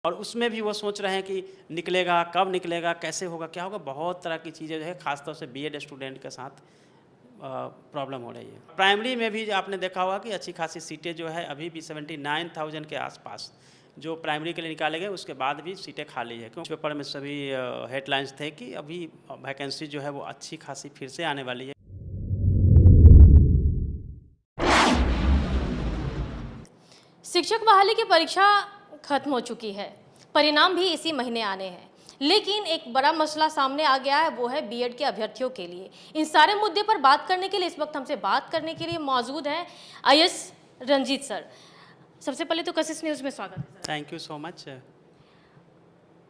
और उसमें भी वो सोच रहे हैं कि निकलेगा, कब निकलेगा, कैसे होगा, क्या होगा, बहुत तरह की चीज़ें जो है ख़ासतौर से बीएड स्टूडेंट के साथ प्रॉब्लम हो रही है। प्राइमरी में भी आपने देखा होगा कि अच्छी खासी सीटें जो है अभी भी 79,000 के आसपास जो प्राइमरी के लिए निकाले गए, उसके बाद भी सीटें खाली है। क्योंकि पेपर में सभी हेडलाइंस थे कि अभी वैकेंसी जो है वो अच्छी खासी फिर से आने वाली है। शिक्षक बहाली की परीक्षा खत्म हो चुकी है, परिणाम भी इसी महीने आने हैं। लेकिन एक बड़ा मसला सामने आ गया है, वो है बीएड के अभ्यर्थियों के लिए। इन सारे मुद्दे पर बात करने के लिए इस वक्त हमसे बात करने के लिए मौजूद हैं आईएएस रंजीत सर। सबसे पहले तो कशिश न्यूज़ में स्वागत है sir. Thank you so much.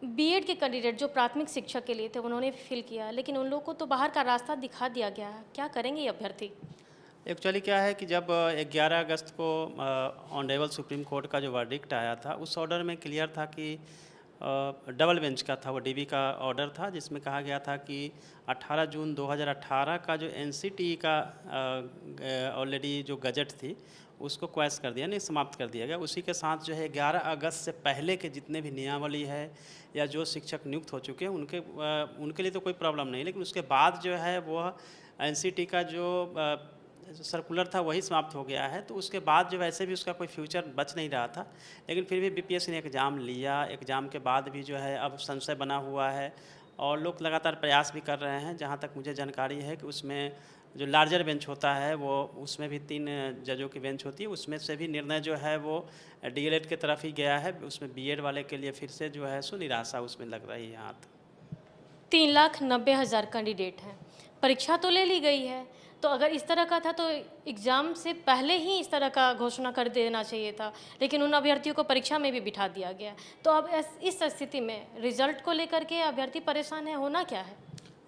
B Ed के कैंडिडेट जो प्राथमिक शिक्षक के लिए थे उन्होंने फिल किया, लेकिन उन लोगों को तो बाहर का रास्ता दिखा दिया गया है। क्या करेंगे ये अभ्यर्थी? एक्चुअली क्या है कि जब 11 अगस्त को ऑनरेबल सुप्रीम कोर्ट का जो वर्डिक्ट आया था, उस ऑर्डर में क्लियर था कि डबल बेंच का था, वो डीबी का ऑर्डर था, जिसमें कहा गया था कि 18 जून 2018 का जो एनसीटीई का ऑलरेडी जो गजट थी उसको क्वैश कर दिया, नहीं समाप्त कर दिया गया। उसी के साथ जो है 11 अगस्त से पहले के जितने भी नियमावली है या जो शिक्षक नियुक्त हो चुके हैं उनके लिए तो कोई प्रॉब्लम नहीं, लेकिन उसके बाद जो है वो एनसीटीई का जो सर्कुलर था वही समाप्त हो गया है। तो उसके बाद जो वैसे भी उसका कोई फ्यूचर बच नहीं रहा था, लेकिन फिर भी बीपीएससी ने एग्ज़ाम लिया। एग्ज़ाम के बाद भी जो है अब संशय बना हुआ है और लोग लगातार प्रयास भी कर रहे हैं। जहाँ तक मुझे जानकारी है कि उसमें जो लार्जर बेंच होता है वो उसमें भी 3 जजों की बेंच होती है, उसमें से भी निर्णय जो है वो डीएलएड की तरफ ही गया है। उसमें बीएड वाले के लिए फिर से जो है सो निराशा उसमें लग रही है हाथ। 3,90,000 कैंडिडेट हैं, परीक्षा तो ले ली गई है, तो अगर इस तरह का था तो एग्ज़ाम से पहले ही इस तरह का घोषणा कर देना चाहिए था, लेकिन उन अभ्यर्थियों को परीक्षा में भी बिठा दिया गया। तो अब इस स्थिति में रिजल्ट को लेकर के अभ्यर्थी परेशान है, होना क्या है?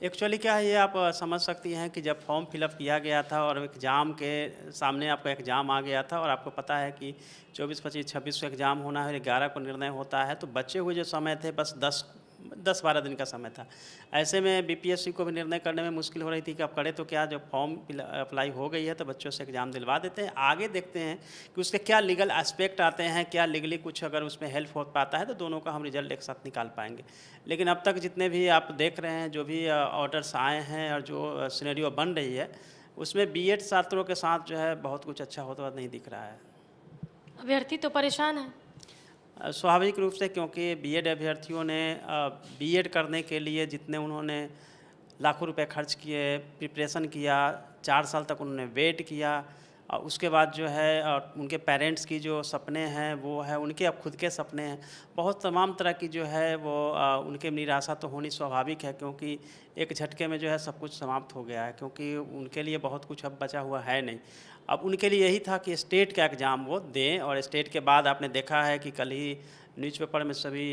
एक्चुअली क्या है, ये आप समझ सकती हैं कि जब फॉर्म फिलअप किया गया था और एग्ज़ाम के सामने आपका एग्ज़ाम आ गया था और आपको पता है कि 24, 25, 26 को एग्ज़ाम होना है और 11 को निर्णय होता है, तो बचे हुए जो समय थे बस 10-12 दिन का समय था। ऐसे में बीपीएससी को भी निर्णय करने में मुश्किल हो रही थी कि अब करें तो क्या। जब फॉर्म अप्लाई हो गई है तो बच्चों से एग्ज़ाम दिलवा देते हैं, आगे देखते हैं कि उसके क्या लीगल एस्पेक्ट आते हैं, क्या लीगली कुछ अगर उसमें हेल्प हो पाता है तो दोनों का हम रिजल्ट एक साथ निकाल पाएंगे। लेकिन अब तक जितने भी आप देख रहे हैं, जो भी ऑर्डर्स आए हैं और जो सिनेरियो बन रही है, उसमें बीएड छात्रों के साथ जो है बहुत कुछ अच्छा होता हुआ नहीं दिख रहा है। अभ्यर्थी तो परेशान है। स्वाभाविक रूप से, क्योंकि बीएड अभ्यर्थियों ने बीएड करने के लिए जितने उन्होंने लाखों रुपए खर्च किए, प्रिपरेशन किया, 4 साल तक उन्होंने वेट किया, और उसके बाद जो है उनके पेरेंट्स की जो सपने हैं वो है, उनके अब खुद के सपने हैं, बहुत तमाम तरह की जो है वो उनके निराशा तो होनी स्वाभाविक है, क्योंकि एक झटके में जो है सब कुछ समाप्त हो गया है, क्योंकि उनके लिए बहुत कुछ अब बचा हुआ है नहीं। अब उनके लिए यही था कि स्टेट का एग्ज़ाम वो दें, और स्टेट के बाद आपने देखा है कि कल ही न्यूज़पेपर में सभी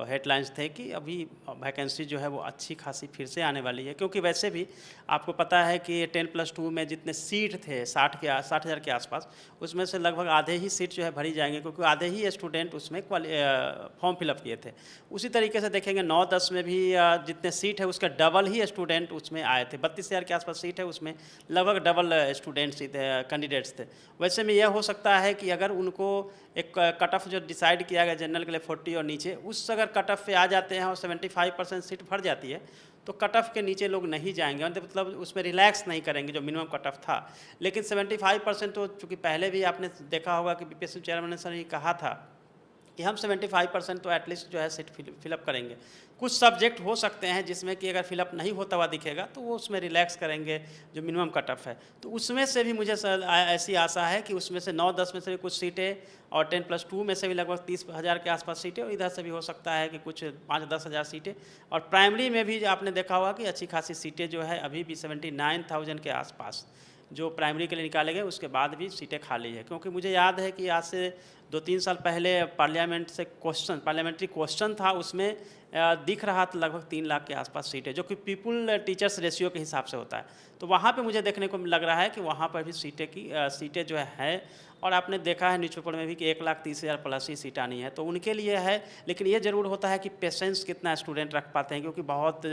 हेडलाइंस थे कि अभी वैकेंसी जो है वो अच्छी खासी फिर से आने वाली है। क्योंकि वैसे भी आपको पता है कि 10+2 में जितने सीट थे 60,000 के आसपास, उसमें से लगभग आधे ही सीट जो है भरी जाएंगे, क्योंकि आधे ही स्टूडेंट उसमें फॉर्म फिलअप किए थे। उसी तरीके से देखेंगे 9-10 में भी जितने सीट है उसका डबल ही स्टूडेंट उसमें आए थे। 32,000 के आसपास सीट है, उसमें लगभग डबल स्टूडेंट्स थे, कैंडिडेट्स थे। वैसे में यह हो सकता है कि अगर उनको एक कट ऑफ जो डिसाइड किया गया जनरल के लिए 40 और नीचे, उस अगर कट ऑफ पे आ जाते हैं और 75% सीट भर जाती है तो कट ऑफ के नीचे लोग नहीं जाएंगे, मतलब उसमें रिलैक्स नहीं करेंगे जो मिनिमम कट ऑफ था। लेकिन 75% तो चूँकि पहले भी आपने देखा होगा कि बीपीएससी चेयरमैन सर ने कहा था कि हम 75% तो एटलीस्ट जो है सीट फिलअप करेंगे। कुछ सब्जेक्ट हो सकते हैं जिसमें कि अगर फिलअप नहीं होता हुआ दिखेगा तो वो उसमें रिलैक्स करेंगे जो मिनिमम कट ऑफ है। तो उसमें से भी मुझे ऐसी आशा है कि उसमें से 9-10 में से भी कुछ सीटें, और 10+2 में से भी लगभग 30,000 के आसपास सीटें, और इधर से भी हो सकता है कि कुछ 5-10 हज़ार सीटें। और प्राइमरी में भी आपने देखा होगा कि अच्छी खासी सीटें जो है अभी भी 79,000 के आसपास जो प्राइमरी के लिए निकाले गए, उसके बाद भी सीटें खाली है। क्योंकि मुझे याद है कि आज से 2-3 साल पहले पार्लियामेंट्री क्वेश्चन था, उसमें दिख रहा था लगभग 3 लाख के आसपास सीटें, जो कि पीपल टीचर्स रेशियो के हिसाब से होता है। तो वहाँ पे मुझे देखने को लग रहा है कि वहाँ पर भी सीटें जो है, और आपने देखा है न्यूज़पेपर में भी कि 1,30,000 प्लस ही सीट आनी है, तो उनके लिए है। लेकिन ये ज़रूर होता है कि पेशेंस कितना स्टूडेंट रख पाते हैं, क्योंकि बहुत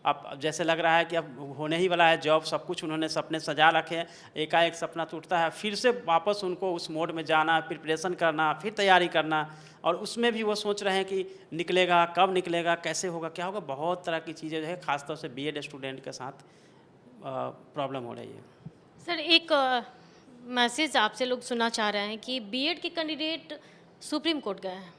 अब जैसे लग रहा है कि अब होने ही वाला है जॉब, सब कुछ उन्होंने सपने सजा रखे हैं, एकाएक सपना टूटता है, फिर से वापस उनको उस मोड में जाना, प्रिपरेशन करना, फिर तैयारी करना, और उसमें भी वो सोच रहे हैं कि निकलेगा, कब निकलेगा, कैसे होगा, क्या होगा, बहुत तरह की चीज़ें जो है खासतौर से बीएड स्टूडेंट के साथ प्रॉब्लम हो रही है। सर एक मैसेज आपसे लोग सुनना चाह रहे हैं कि बीएड के कैंडिडेट सुप्रीम कोर्ट गए हैं,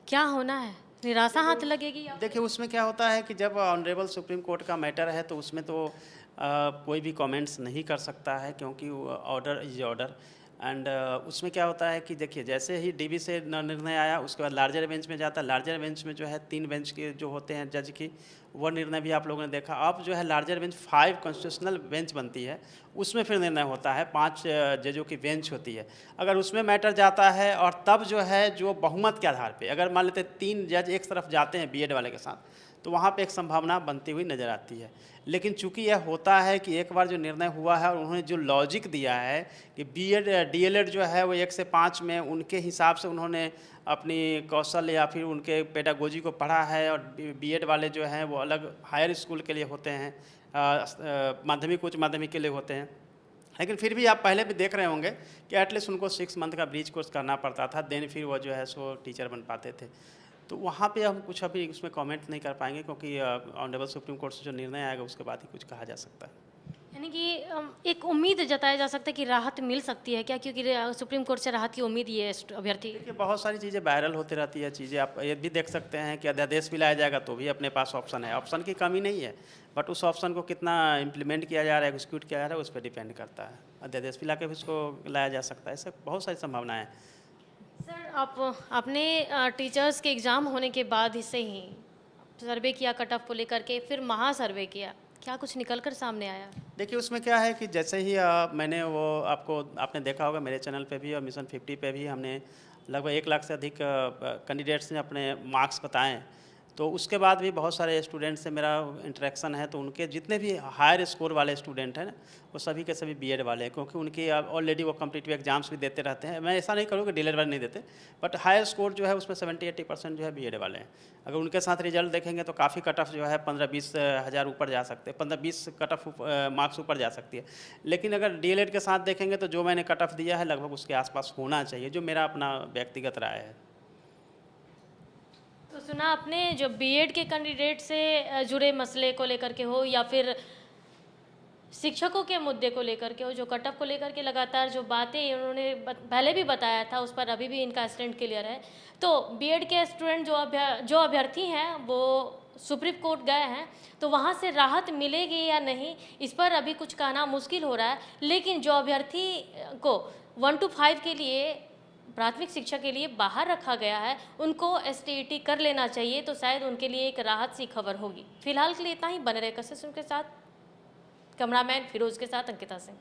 क्या होना है, निराशा हाथ लगेगी या देखिए उसमें क्या होता है कि जब ऑनरेबल सुप्रीम कोर्ट का मैटर है तो उसमें तो कोई भी कमेंट्स नहीं कर सकता है, क्योंकि ऑर्डर इज ऑर्डर। एंड उसमें क्या होता है कि देखिए जैसे ही डीबी से निर्णय आया, उसके बाद लार्जर बेंच में जाता है, लार्जर बेंच में जो है 3 बेंच के जो होते हैं जज की, वो निर्णय भी आप लोगों ने देखा। अब जो है लार्जर बेंच 5 कॉन्स्टिट्यूशनल बेंच बनती है, उसमें फिर निर्णय होता है, 5 जजों की बेंच होती है। अगर उसमें मैटर जाता है और तब जो है जो बहुमत के आधार पे अगर मान लेते 3 जज एक तरफ जाते हैं बीएड वाले के साथ, तो वहाँ पे एक संभावना बनती हुई नज़र आती है। लेकिन चूंकि यह होता है कि एक बार जो निर्णय हुआ है और उन्होंने जो लॉजिक दिया है कि बीएड डीएलएड जो है वो 1 से 5 में उनके हिसाब से उन्होंने अपनी कौशल या फिर उनके पेडागोजी को पढ़ा है, और बीएड वाले जो हैं वो अलग हायर स्कूल के लिए होते हैं, माध्यमिक उच्च माध्यमिक के लिए होते हैं। लेकिन फिर भी आप पहले भी देख रहे होंगे कि एटलीस्ट उनको 6 मंथ का ब्रीच कोर्स करना पड़ता था, देन फिर वो जो है सो टीचर बन पाते थे। तो वहाँ पे हम कुछ अभी उसमें कमेंट नहीं कर पाएंगे, क्योंकि ऑनरेबल सुप्रीम कोर्ट से जो निर्णय आएगा उसके बाद ही कुछ कहा जा सकता है। यानी कि एक उम्मीद जताया जा सकता है कि राहत मिल सकती है क्या, क्योंकि सुप्रीम कोर्ट से राहत की उम्मीद ये अभ्यर्थी। देखिए बहुत सारी चीज़ें वायरल होती रहती है, चीज़ें आप ये भी देख सकते हैं कि अध्यादेश भी लाया जाएगा तो भी अपने पास ऑप्शन है, ऑप्शन की कमी नहीं है, बट उस ऑप्शन को कितना इम्प्लीमेंट किया जा रहा है, एग्जीक्यूट किया जा रहा है, उस पर डिपेंड करता है। अध्यादेश भी ला के भी उसको लाया जा सकता है, ऐसे बहुत सारी संभावनाएँ हैं। सर आपने टीचर्स के एग्ज़ाम होने के बाद से ही सर्वे किया कट ऑफ को लेकर के, फिर महा सर्वे किया, क्या कुछ निकल कर सामने आया? देखिए उसमें क्या है कि जैसे ही मैंने वो आपने देखा होगा मेरे चैनल पे भी और मिशन 50 पे भी हमने लगभग 1 लाख से अधिक कैंडिडेट्स ने अपने मार्क्स बताएं, तो उसके बाद भी बहुत सारे स्टूडेंट से मेरा इंटरेक्शन है, तो उनके जितने भी हायर स्कोर वाले स्टूडेंट हैं ना, वो सभी के सभी बीएड वाले हैं, क्योंकि उनकी ऑलरेडी वो कॉम्पिटिटिव एग्जाम्स भी देते रहते हैं। मैं ऐसा नहीं करूँ कि डीएलएड वाले नहीं देते, बट हायर स्कोर जो है उसमें 70-80% जो है बीएड वाले हैं। अगर उनके साथ रिजल्ट देखेंगे तो काफ़ी कट ऑफ जो है 15-20 हज़ार ऊपर जा सकते हैं, 15-20 कट ऑफ मार्क्स ऊपर जा सकती है। लेकिन अगर डीएलएड के साथ देखेंगे तो जो मैंने कट ऑफ दिया है लगभग उसके आसपास होना चाहिए, जो मेरा अपना व्यक्तिगत राय है। तो सुना आपने जो बीएड के कैंडिडेट से जुड़े मसले को लेकर के हो या फिर शिक्षकों के मुद्दे को लेकर के हो, जो कट ऑफ को लेकर के लगातार जो बातें उन्होंने पहले भी बताया था, उस पर अभी भी इनका स्टैंड क्लियर है। तो बीएड के स्टूडेंट जो अभ्यर्थी हैं वो सुप्रीम कोर्ट गए हैं, तो वहाँ से राहत मिलेगी या नहीं, इस पर अभी कुछ कहना मुश्किल हो रहा है। लेकिन जो अभ्यर्थी को 1 to 5 के लिए प्राथमिक शिक्षा के लिए बाहर रखा गया है, उनको एसटीईटी कर लेना चाहिए, तो शायद उनके लिए एक राहत सी खबर होगी। फिलहाल के लिए इतना ही, बने रहे कशिश के साथ। कैमरामैन फिरोज के साथ अंकिता सिंह।